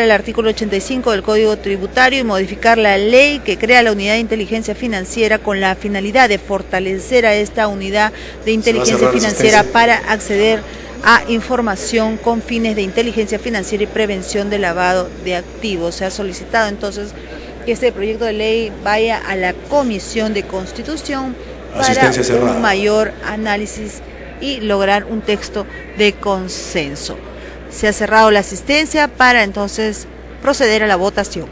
al artículo 85 del Código Tributario y modificar la ley que crea la Unidad de Inteligencia Financiera con la finalidad de fortalecer a esta Unidad de Inteligencia Financiera para acceder a información con fines de inteligencia financiera y prevención del lavado de activos. Se ha solicitado entonces que este proyecto de ley vaya a la Comisión de Constitución para un mayor análisis y lograr un texto de consenso. Se ha cerrado la asistencia para entonces proceder a la votación.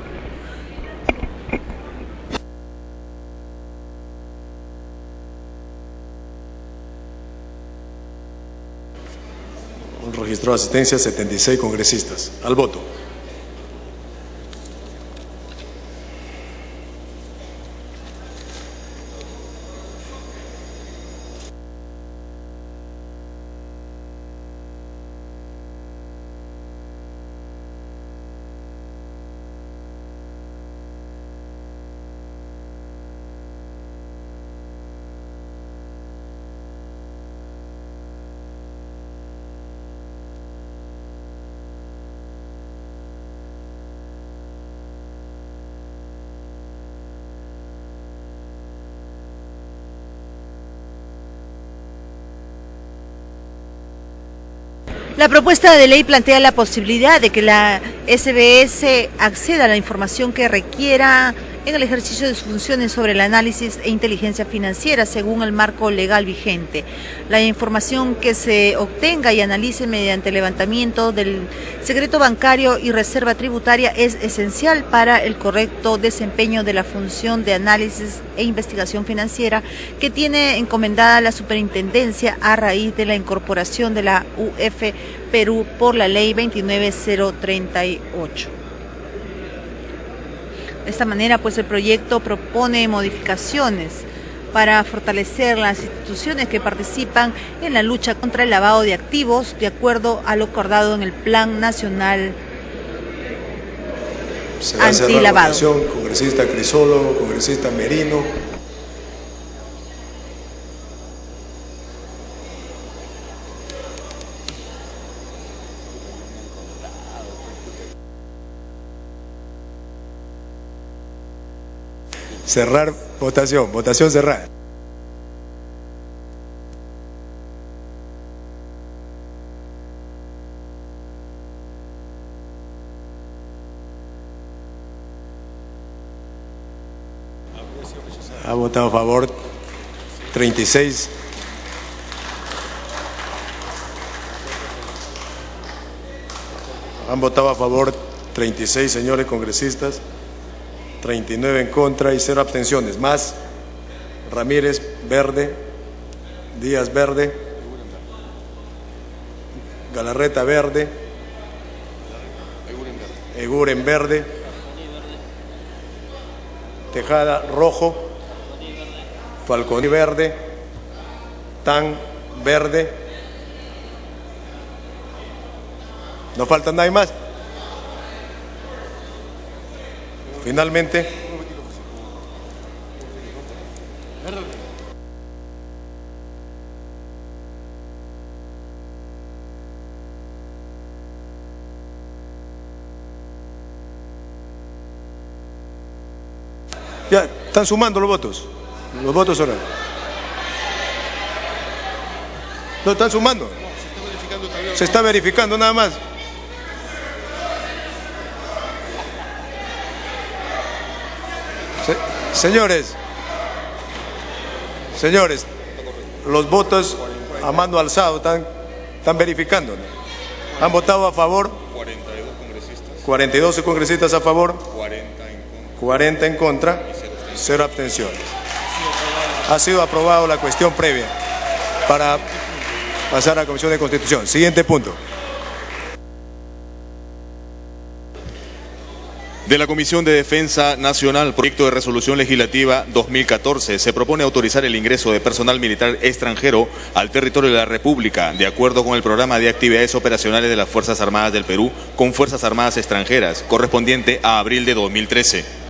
Registró asistencia 76 congresistas. Al voto. La propuesta de ley plantea la posibilidad de que la SBS acceda a la información que requiera en el ejercicio de sus funciones sobre el análisis e inteligencia financiera según el marco legal vigente. La información que se obtenga y analice mediante levantamiento del secreto bancario y reserva tributaria es esencial para el correcto desempeño de la función de análisis e investigación financiera que tiene encomendada la superintendencia a raíz de la incorporación de la UF Perú por la ley 29038. De esta manera, pues el proyecto propone modificaciones para fortalecer las instituciones que participan en la lucha contra el lavado de activos, de acuerdo a lo acordado en el Plan Nacional Antilavado. Congresista Crisólogo, congresista Merino. Cerrar votación. Votación cerrada. Ha votado a favor 36. Han votado a favor 36 señores congresistas. 39 en contra y 0 abstenciones. Más Ramírez verde, Díaz verde, Galarreta verde, Eguren verde, Tejada rojo, Falconi verde, Tan verde. ¿No falta nadie más? Finalmente, ya están sumando los votos ahora. No están sumando. Se está verificando nada más. Señores, los votos a mano alzado están verificando, ¿no? Han votado a favor 42 congresistas a favor, 40 en contra, 0 abstenciones. Ha sido aprobada la cuestión previa para pasar a la Comisión de Constitución. Siguiente punto. De la Comisión de Defensa Nacional, proyecto de resolución legislativa 2014, se propone autorizar el ingreso de personal militar extranjero al territorio de la República, de acuerdo con el programa de actividades operacionales de las Fuerzas Armadas del Perú con Fuerzas Armadas extranjeras, correspondiente a abril de 2013.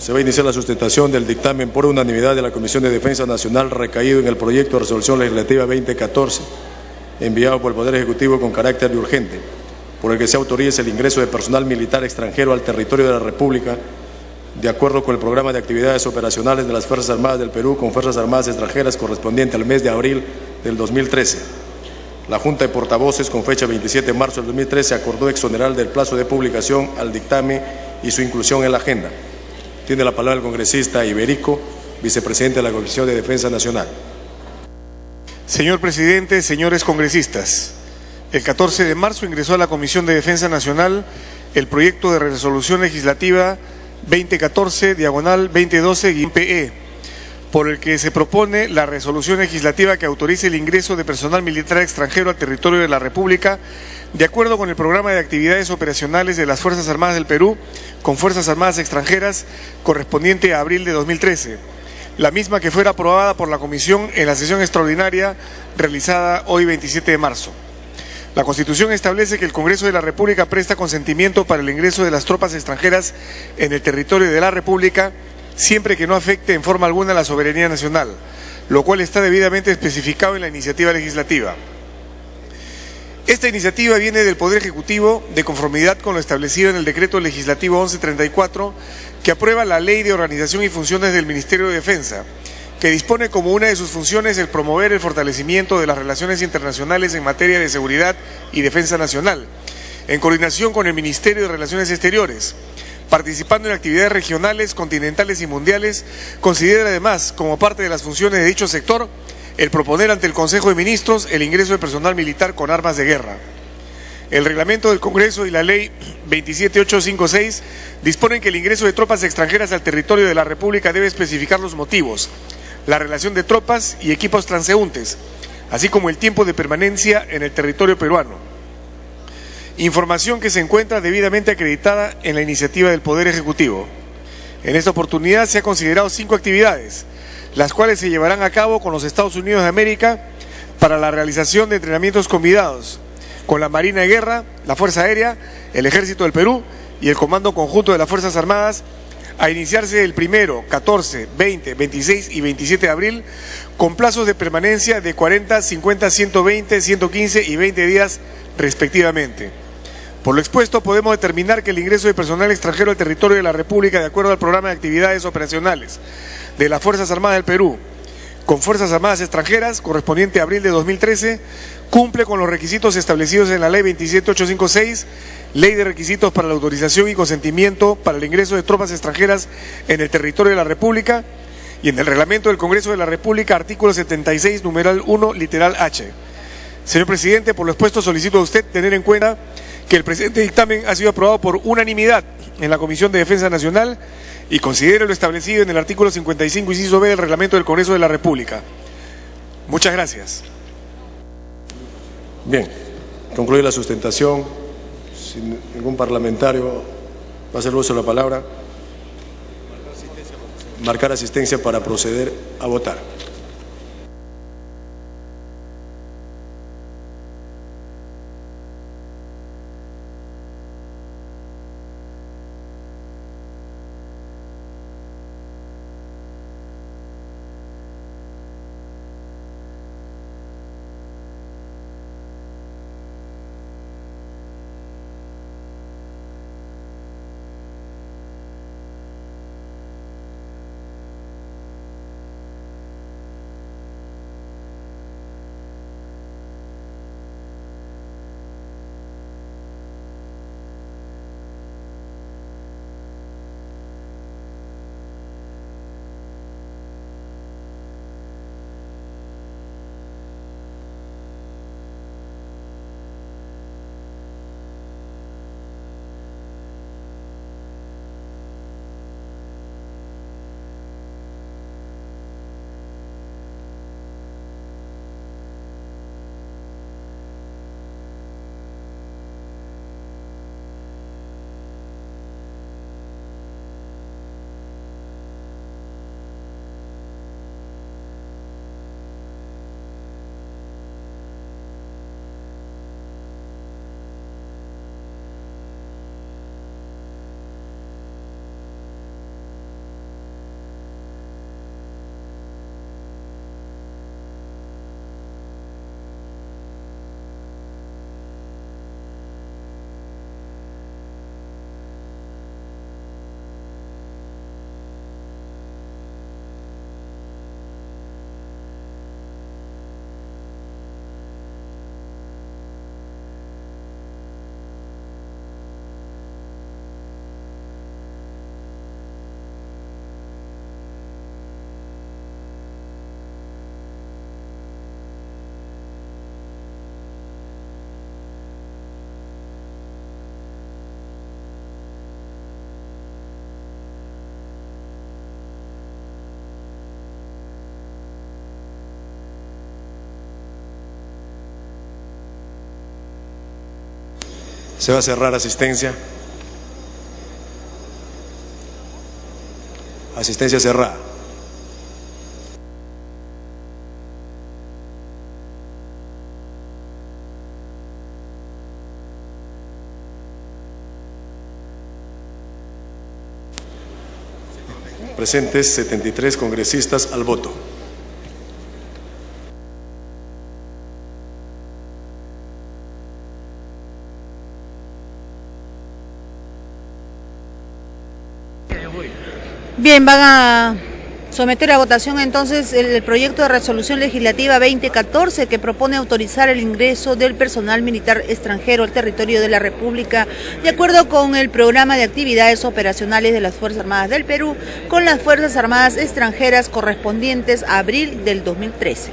Se va a iniciar la sustentación del dictamen por unanimidad de la Comisión de Defensa Nacional recaído en el proyecto de resolución legislativa 2014, enviado por el Poder Ejecutivo con carácter de urgente, por el que se autoriza el ingreso de personal militar extranjero al territorio de la República, de acuerdo con el programa de actividades operacionales de las Fuerzas Armadas del Perú con Fuerzas Armadas extranjeras correspondiente al mes de abril del 2013. La Junta de Portavoces, con fecha 27 de marzo del 2013, acordó exonerar del plazo de publicación al dictamen y su inclusión en la agenda. Tiene la palabra el congresista Iberico, vicepresidente de la Comisión de Defensa Nacional. Señor presidente, señores congresistas, el 14 de marzo ingresó a la Comisión de Defensa Nacional el proyecto de resolución legislativa 2014-2012-PE, por el que se propone la resolución legislativa que autorice el ingreso de personal militar extranjero al territorio de la República, de acuerdo con el programa de actividades operacionales de las Fuerzas Armadas del Perú con Fuerzas Armadas extranjeras correspondiente a abril de 2013, la misma que fuera aprobada por la Comisión en la sesión extraordinaria realizada hoy 27 de marzo. La Constitución establece que el Congreso de la República presta consentimiento para el ingreso de las tropas extranjeras en el territorio de la República siempre que no afecte en forma alguna la soberanía nacional, lo cual está debidamente especificado en la iniciativa legislativa. Esta iniciativa viene del Poder Ejecutivo de conformidad con lo establecido en el Decreto Legislativo 1134, que aprueba la Ley de Organización y Funciones del Ministerio de Defensa, que dispone como una de sus funciones el promover el fortalecimiento de las relaciones internacionales en materia de seguridad y defensa nacional, en coordinación con el Ministerio de Relaciones Exteriores, participando en actividades regionales, continentales y mundiales. Considera además, como parte de las funciones de dicho sector, el proponer ante el Consejo de Ministros el ingreso de personal militar con armas de guerra. El reglamento del Congreso y la Ley 27856 disponen que el ingreso de tropas extranjeras al territorio de la República debe especificar los motivos, la relación de tropas y equipos transeúntes, así como el tiempo de permanencia en el territorio peruano. Información que se encuentra debidamente acreditada en la iniciativa del Poder Ejecutivo. En esta oportunidad se han considerado 5 actividades, las cuales se llevarán a cabo con los Estados Unidos de América para la realización de entrenamientos combinados con la Marina de Guerra, la Fuerza Aérea, el Ejército del Perú y el Comando Conjunto de las Fuerzas Armadas, a iniciarse el 1, 14, 20, 26 y 27 de abril, con plazos de permanencia de 40, 50, 120, 115 y 20 días respectivamente. Por lo expuesto, podemos determinar que el ingreso de personal extranjero al territorio de la República, de acuerdo al programa de actividades operacionales de las Fuerzas Armadas del Perú con Fuerzas Armadas extranjeras, correspondiente a abril de 2013, cumple con los requisitos establecidos en la Ley 27856, Ley de Requisitos para la Autorización y Consentimiento para el Ingreso de Tropas Extranjeras en el Territorio de la República, y en el Reglamento del Congreso de la República, artículo 76, numeral 1, literal H. Señor presidente, por lo expuesto solicito a usted tener en cuenta que el presente dictamen ha sido aprobado por unanimidad en la Comisión de Defensa Nacional y considere lo establecido en el artículo 55, inciso B del Reglamento del Congreso de la República. Muchas gracias. Bien, concluye la sustentación. Si ningún parlamentario va a hacer uso de la palabra, marcar asistencia para proceder a votar. Se va a cerrar asistencia. Asistencia cerrada. Presentes 73 congresistas al voto. Bien, van a someter a votación entonces el proyecto de resolución legislativa 2014 que propone autorizar el ingreso del personal militar extranjero al territorio de la República de acuerdo con el programa de actividades operacionales de las Fuerzas Armadas del Perú con las Fuerzas Armadas extranjeras correspondientes a abril del 2013.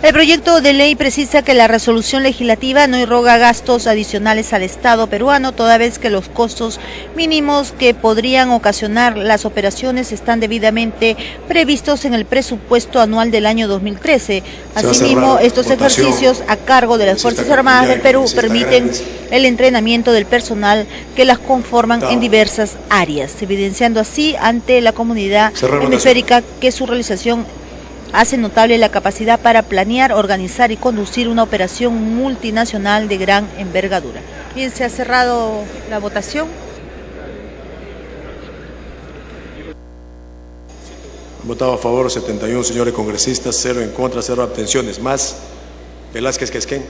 El proyecto de ley precisa que la resolución legislativa no irroga gastos adicionales al Estado peruano, toda vez que los costos mínimos que podrían ocasionar las operaciones están debidamente previstos en el presupuesto anual del año 2013. Asimismo, estos ejercicios a cargo de las Fuerzas Armadas del Perú permiten el entrenamiento del personal que las conforman en diversas áreas, evidenciando así ante la comunidad hemisférica que su realización hace notable la capacidad para planear, organizar y conducir una operación multinacional de gran envergadura. Bien, se ha cerrado la votación. Han votado a favor 71 señores congresistas, 0 en contra, 0 abstenciones. Más Velázquez Quesquén,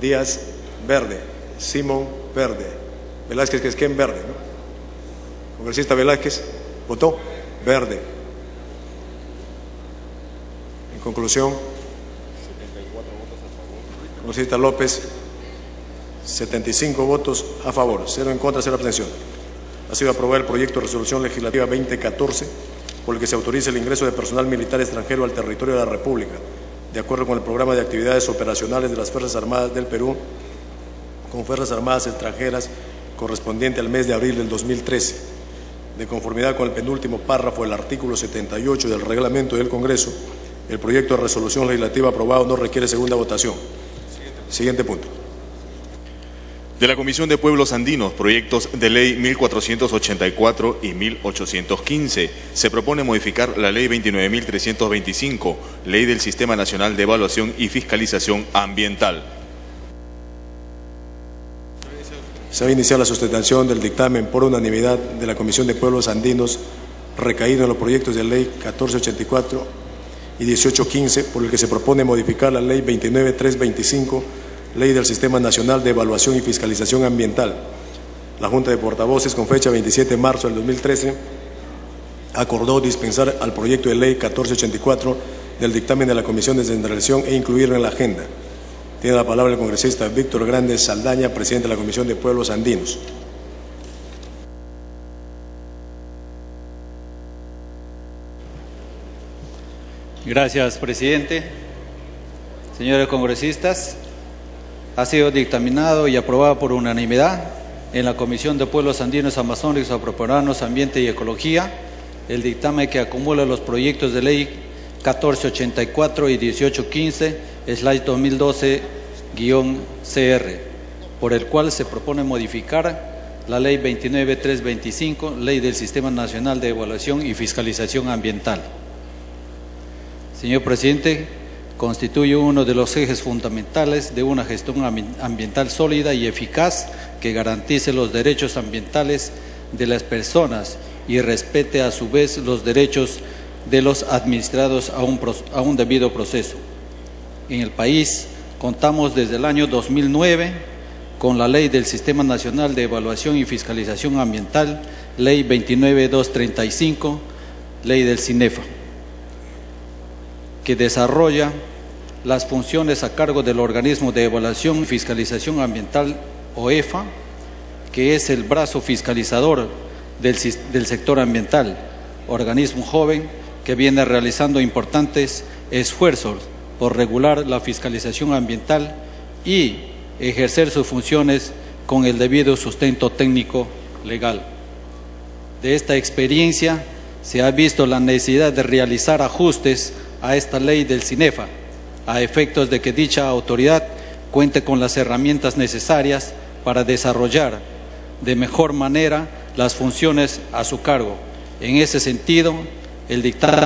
Díaz verde, Simón verde, Velázquez Quesquén verde, ¿no? Congresista Velázquez votó verde. Conclusión, congresista López, 75 votos a favor, 0 en contra, 0 abstención. Ha sido aprobado el proyecto de resolución legislativa 2014, por el que se autoriza el ingreso de personal militar extranjero al territorio de la República, de acuerdo con el programa de actividades operacionales de las Fuerzas Armadas del Perú, con Fuerzas Armadas extranjeras correspondiente al mes de abril del 2013. De conformidad con el penúltimo párrafo del artículo 78 del reglamento del Congreso, el proyecto de resolución legislativa aprobado no requiere segunda votación. Siguiente punto. De la Comisión de Pueblos Andinos, proyectos de ley 1484 y 1815. Se propone modificar la ley 29.325, ley del Sistema Nacional de Evaluación y Fiscalización Ambiental. Se va a iniciar la sustentación del dictamen por unanimidad de la Comisión de Pueblos Andinos recaído en los proyectos de ley 1484 y 1815, por el que se propone modificar la ley 29.325, ley del Sistema Nacional de Evaluación y Fiscalización Ambiental. La Junta de Portavoces, con fecha 27 de marzo del 2013, acordó dispensar al proyecto de ley 1484 del dictamen de la Comisión de Descentralización e incluirlo en la agenda. Tiene la palabra el congresista Víctor Grande Saldaña, presidente de la Comisión de Pueblos Andinos. Gracias, presidente. Señores congresistas, ha sido dictaminado y aprobado por unanimidad en la Comisión de Pueblos Andinos, Amazónicos, Afroperuanos, Ambiente y Ecología el dictamen que acumula los proyectos de ley 1484 y 1815/2012-CR, por el cual se propone modificar la ley 29.325, ley del Sistema Nacional de Evaluación y Fiscalización Ambiental. Señor presidente, constituye uno de los ejes fundamentales de una gestión ambiental sólida y eficaz que garantice los derechos ambientales de las personas y respete a su vez los derechos de los administrados a un debido proceso. En el país contamos desde el año 2009 con la Ley del Sistema Nacional de Evaluación y Fiscalización Ambiental, Ley 29235, Ley del CINEFA, que desarrolla las funciones a cargo del Organismo de Evaluación y Fiscalización Ambiental, OEFA, que es el brazo fiscalizador del sector ambiental, organismo joven que viene realizando importantes esfuerzos por regular la fiscalización ambiental y ejercer sus funciones con el debido sustento técnico legal. De esta experiencia se ha visto la necesidad de realizar ajustes a esta ley del CINEFA, a efectos de que dicha autoridad cuente con las herramientas necesarias para desarrollar de mejor manera las funciones a su cargo. En ese sentido, el dictamen